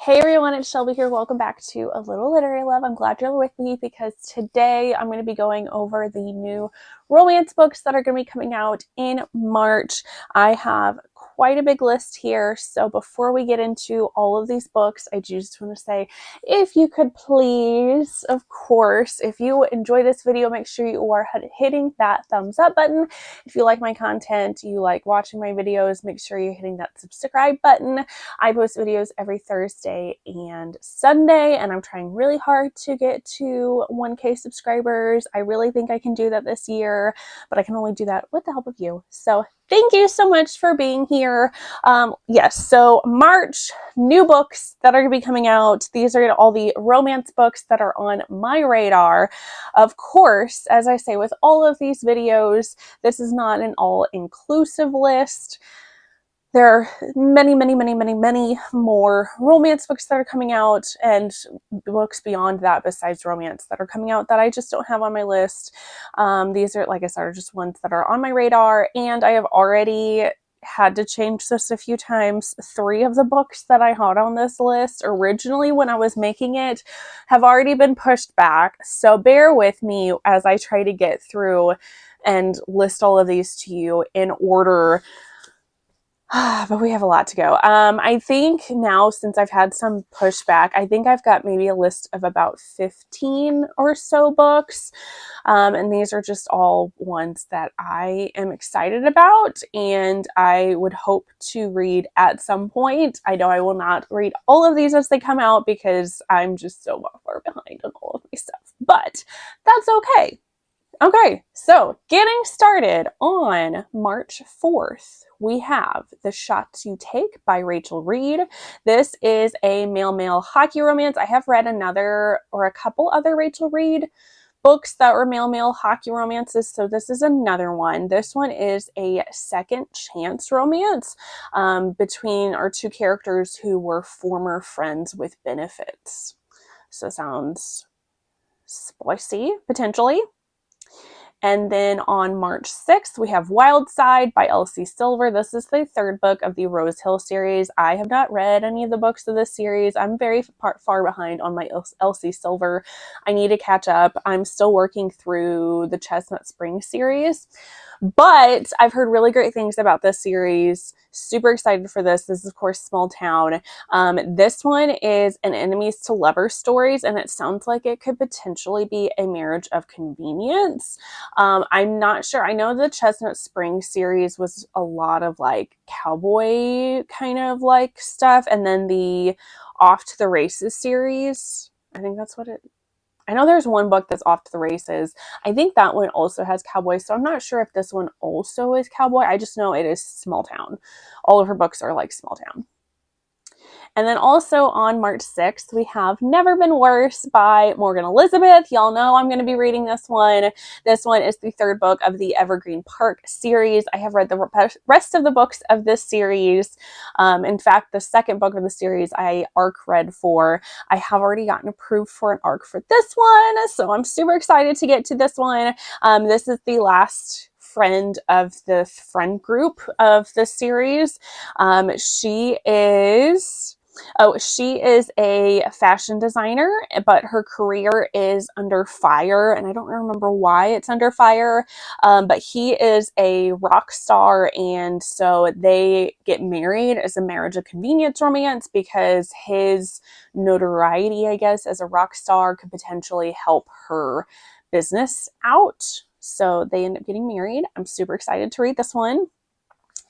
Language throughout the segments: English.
Hey everyone, it's Shelby here. Welcome back to A Little Literary Love. I'm glad you're with me because today I'm going to be going over the new romance books that are going to be coming out in March. I have quite a big list here, so before we get into all of these books, I just want to say, if you could please, of course, if you enjoy this video, make sure you are hitting that thumbs up button. If you like my content, you like watching my videos, make sure you're hitting that subscribe button. I post videos every Thursday and Sunday, and I'm trying really hard to get to 1K subscribers. I really think I can do that this year, but I can only do that with the help of you. So thank you so much for being here. Yes, so March, new books that are going to be coming out. These are all the romance books that are on my radar. Of course, as I say with all of these videos, this is not an all-inclusive list. There are many more romance books that are coming out and books beyond that besides romance that are coming out that I just don't have on my list. These are, like I said, are just ones that are on my radar, and I have already had to change this a few times. 3 of the books that I had on this list originally when I was making it have already been pushed back, so bear with me as I try to get through and list all of these to you in order. But we have a lot to go. I think now, since I've had some pushback, I think I've got maybe a list of about 15 or so books. And these are just all ones that I am excited about and I would hope to read at some point. I know I will not read all of these as they come out because I'm just so far behind on all of my stuff, but that's okay. Okay, so getting started on March 4th, we have The Shots You Take by Rachel Reed. This is a male-male hockey romance. I have read another or a couple other Rachel Reed books that were male-male hockey romances, so this is another one. This one is a second chance romance between our 2 characters who were former friends with benefits. So sounds spicy, potentially. And then on March 6th, we have Wild Side by Elsie Silver. This is the 3rd book of the Rose Hill series. I have not read any of the books of this series. I'm very far behind on my Elsie Silver. I need to catch up. I'm still working through the Chestnut Spring series. But I've heard really great things about this series. Super excited for this. This is, of course, Small Town. This one is an enemies to lovers stories, and it sounds like it could potentially be a marriage of convenience. I'm not sure. I know the Chestnut Spring series was a lot of like cowboy kind of like stuff, and then the Off to the Races series, I think that's what it. I know there's one book that's Off to the Races. I think that one also has cowboys, so I'm not sure if this one also is cowboy. I just know it is small town. All of her books are like small town. And then also on March 6th, we have Never Been Worse by Morgan Elizabeth. Y'all know I'm going to be reading this one. This one is the 3rd book of the Evergreen Park series. I have read the rest of the books of this series. In fact, the 2nd book of the series I ARC read for. I have already gotten approved for an ARC for this one, so I'm super excited to get to this one. This is the last friend of the friend group of the series. She is a fashion designer, but her career is under fire, and I don't remember why it's under fire, but he is a rock star, and so they get married as a marriage of convenience romance because his notoriety, I guess, as a rock star could potentially help her business out. So they end up getting married. I'm super excited to read this one.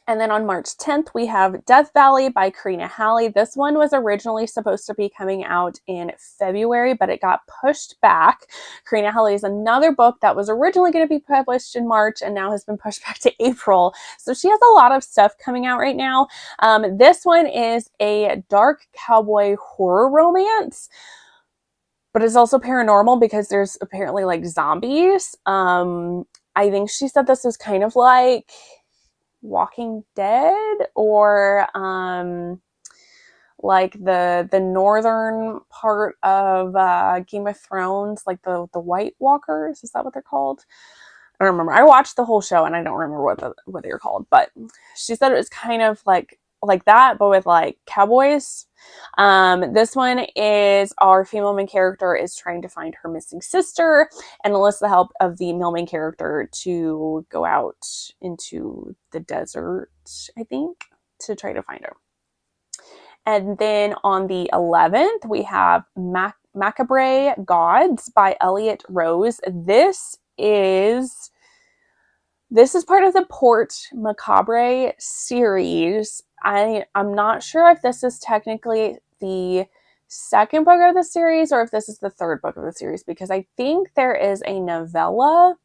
And then on March 10th, we have Death Valley by Karina Halley. This one was originally supposed to be coming out in February, but it got pushed back. Karina Halley is another book that was originally going to be published in March and now has been pushed back to April. So she has a lot of stuff coming out right now. This one is a dark cowboy horror romance, but it's also paranormal because there's apparently like zombies. I think she said this was kind of like Walking Dead or like the northern part of Game of Thrones, like the White Walkers. Is that what they're called? I don't remember. I watched the whole show and I don't remember what they were called, but she said it was kind of like like that, but with like cowboys. This one is our female main character is trying to find her missing sister and enlists the help of the male main character to go out into the desert, I think, to try to find her. And then on the 11th, we have Macabre Gods by Elliot Rose. This is part of the Port Macabre series. I'm not sure if this is technically the second book of the series or if this is the third book of the series, because I think there is a novella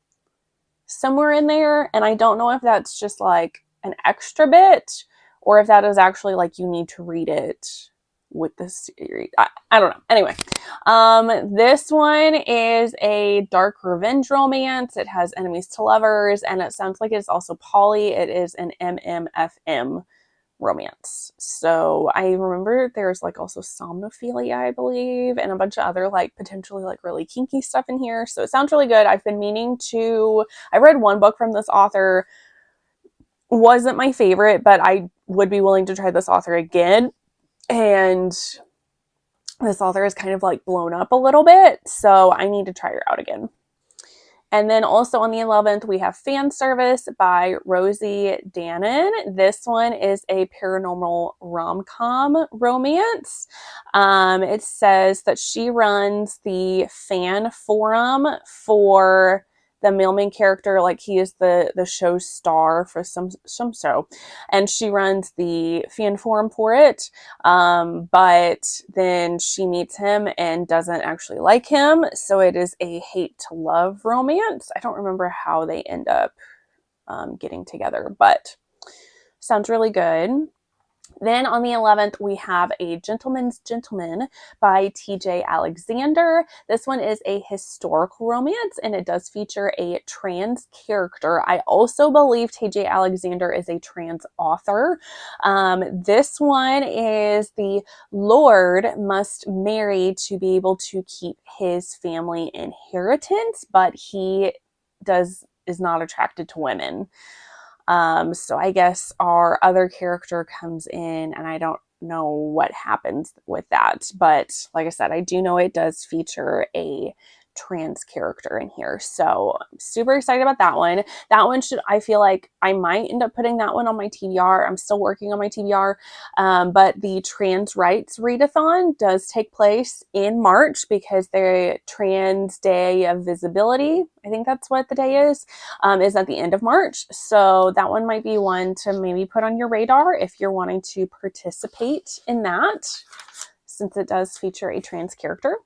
somewhere in there, and I don't know if that's just like an extra bit or if that is actually like you need to read it with the series. I don't know. Anyway, this one is a dark revenge romance. It has enemies to lovers, and it sounds like it's also poly. It is an MMFM romance. So I remember there's like also somnophilia, I believe, and a bunch of other like potentially like really kinky stuff in here. So it sounds really good. I've been meaning to, I read one book from this author, wasn't my favorite, but I would be willing to try this author again. And this author is kind of like blown up a little bit, so I need to try her out again. And then also on the 11th, we have Fan Service by Rosie Dannon. This one is a paranormal rom-com romance. It says that she runs the fan forum for the male main character, like he is the show star for some show, and she runs the fan forum for it. But then she meets him and doesn't actually like him, so it is a hate to love romance. I don't remember how they end up getting together, but sounds really good. Then on the 11th, we have A Gentleman's Gentleman by TJ Alexander. This one is a historical romance, and it does feature a trans character. I also believe TJ Alexander is a trans author. This one is the Lord must marry to be able to keep his family inheritance, but he is not attracted to women. So I guess our other character comes in, and I don't know what happens with that. But like I said, I do know it does feature a trans character in here. So I'm super excited about that one. That one I feel like I might end up putting that one on my TBR. I'm still working on my TBR. But the Trans Rights Readathon does take place in March because the Trans Day of Visibility, I think that's what the day is at the end of March. So that one might be one to maybe put on your radar if you're wanting to participate in that, since it does feature a trans character.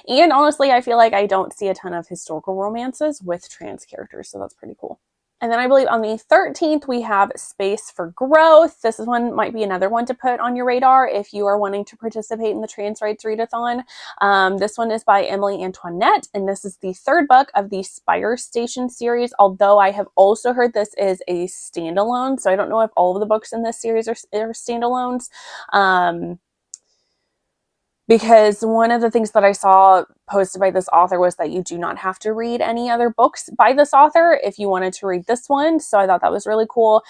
And honestly, I feel like I don't see a ton of historical romances with trans characters, so that's pretty cool. And then I believe on the 13th, we have Space for Growth. This one might be another one to put on your radar if you are wanting to participate in the Trans Rights Readathon. This one is by Emily Antoinette, and this is the third book of the Spire Station series, although I have also heard this is a standalone, so I don't know if all of the books in this series are standalones. Because one of the things that I saw posted by this author was that you do not have to read any other books by this author if you wanted to read this one. So I thought that was really cool.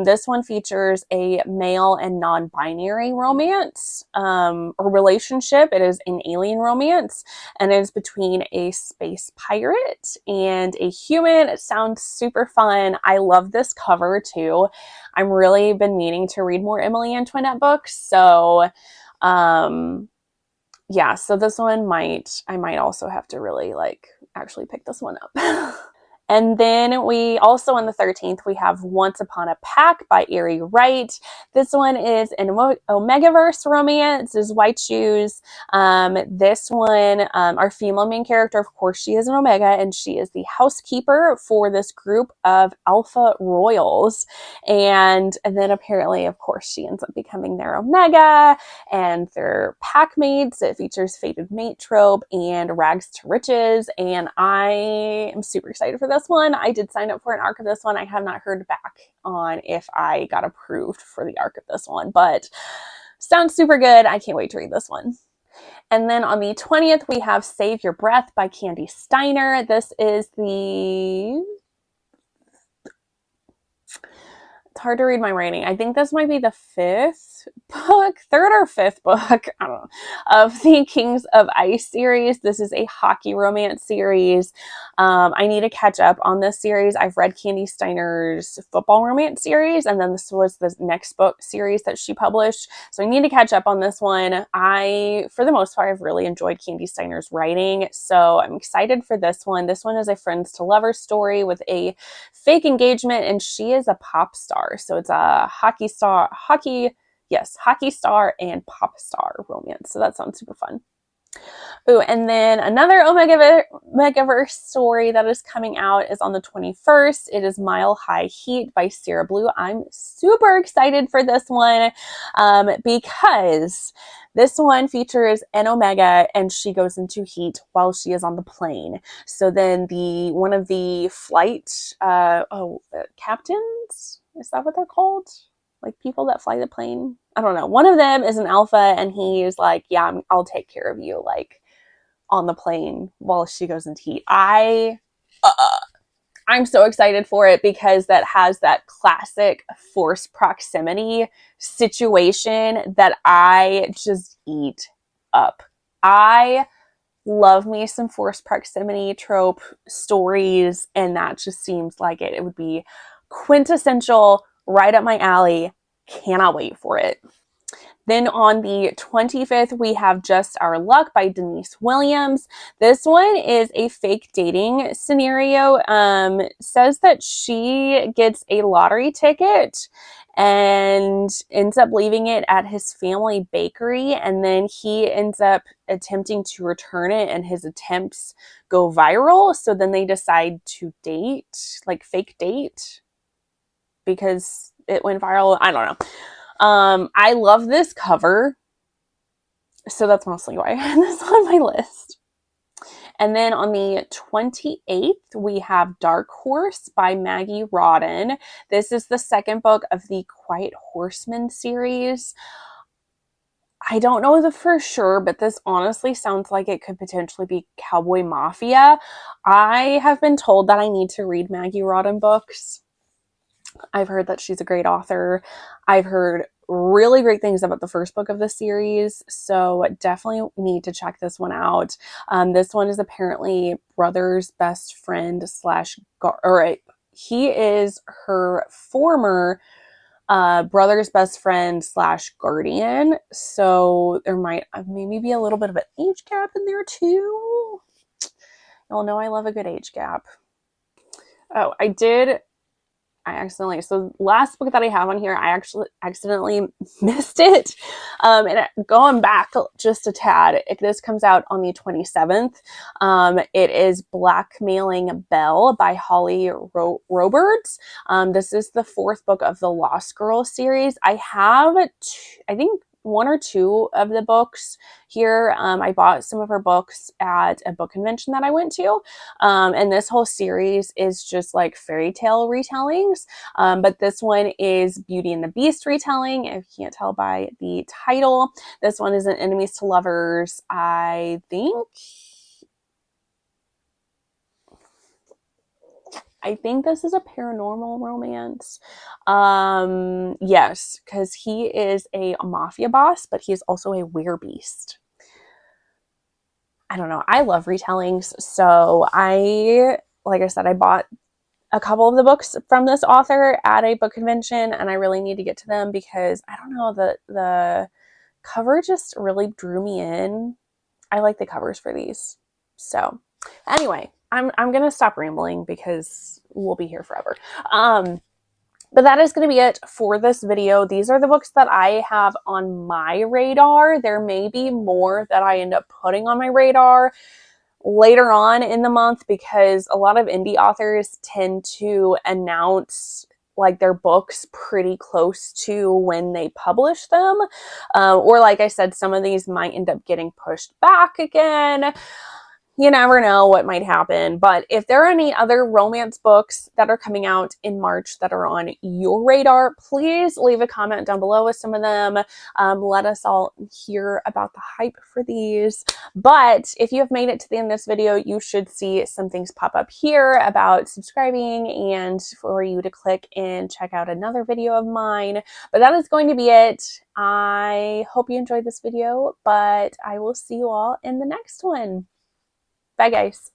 This one features a male and non-binary romance or relationship. It is an alien romance, and it is between a space pirate and a human. It sounds super fun. I love this cover too. I'm really been meaning to read more Emily Antoinette books. So yeah, so this one I might also have to really like actually pick this one up. And then we also on the 13th, we have Once Upon a Pack by Erie Wright. This one is an Omegaverse romance. This is White Shoes. This one, our female main character, of course, she is an Omega, and she is the housekeeper for this group of Alpha Royals. And then apparently, of course, she ends up becoming their Omega, and their pack mates. It features Fated Mate trope and Rags to Riches, and I am super excited for this one. I did sign up for an arc of this one. I have not heard back on if I got approved for the arc of this one, but sounds super good. I can't wait to read this one. And then on the 20th, we have Save Your Breath by Candy Steiner. This is the It's hard to read my writing. I think this might be the third or fifth book, I don't know, of the Kings of Ice series. This is a hockey romance series. I need to catch up on this series. I've read Candy Steiner's football romance series, and then this was the next book series that she published. So I need to catch up on this one. For the most part, I've really enjoyed Candy Steiner's writing, so I'm excited for this one. This one is a friends to lovers story with a fake engagement, and she is a pop star. So it's a hockey star and pop star romance. So that sounds super fun. Ooh, and then another Omegaverse story that is coming out is on the 21st. It is Mile High Heat by Sarah Blue. I'm super excited for this one because this one features an Omega, and she goes into heat while she is on the plane. So then one of the flight captains, is that what they're called? Like people that fly the plane? I don't know. One of them is an alpha, and he's like, yeah, I'll take care of you, like, on the plane while she goes into heat. I'm so excited for it because that has that classic forced proximity situation that I just eat up. I love me some forced proximity trope stories, and that just seems like it would be quintessential, right up my alley. Cannot wait for it. Then on the 25th, we have Just Our Luck by Denise Williams. This one is a fake dating scenario. Says that she gets a lottery ticket and ends up leaving it at his family bakery, and then he ends up attempting to return it, and his attempts go viral. So then they decide to date, like fake date, because it went viral. I don't know. I love this cover, so that's mostly why I had this on my list. And then on the 28th, we have Dark Horse by Maggie Rodden. This is the second book of the Quiet Horseman series. I don't know for sure, but this honestly sounds like it could potentially be Cowboy Mafia. I have been told that I need to read Maggie Rodden books. I've heard that she's a great author. I've heard really great things about the first book of the series, so definitely need to check this one out. This one is apparently Brother's best friend he is her former brother's best friend / guardian, so there might maybe be a little bit of an age gap in there too. Y'all know I love a good age gap. Oh, so last book that I have on here, I actually accidentally missed it. And going back just a tad, this comes out on the 27th. It is Blackmailing Belle by Holly Roberts. This is the fourth book of the Lost Girl series. I have, I think, one or two of the books here. I bought some of her books at a book convention that I went to. And this whole series is just like fairy tale retellings. But this one is Beauty and the Beast retelling, if you can't tell by the title. This one is an enemies to lovers, I think. I think this is a paranormal romance. Yes, because he is a mafia boss, but he is also a werebeast. I don't know. I love retellings. So like I said, I bought a couple of the books from this author at a book convention, and I really need to get to them because I don't know, the cover just really drew me in. I like the covers for these. So anyway, I'm gonna stop rambling because we'll be here forever. But that is going to be it for this video. These are the books that I have on my radar. There may be more that I end up putting on my radar later on in the month because a lot of indie authors tend to announce like their books pretty close to when they publish them. Or like I said, some of these might end up getting pushed back again. you never know what might happen. But if there are any other romance books that are coming out in March that are on your radar, please leave a comment down below with some of them. Let us all hear about the hype for these. But if you have made it to the end of this video, you should see some things pop up here about subscribing and for you to click and check out another video of mine. But that is going to be it. I hope you enjoyed this video, but I will see you all in the next one. Bye, guys.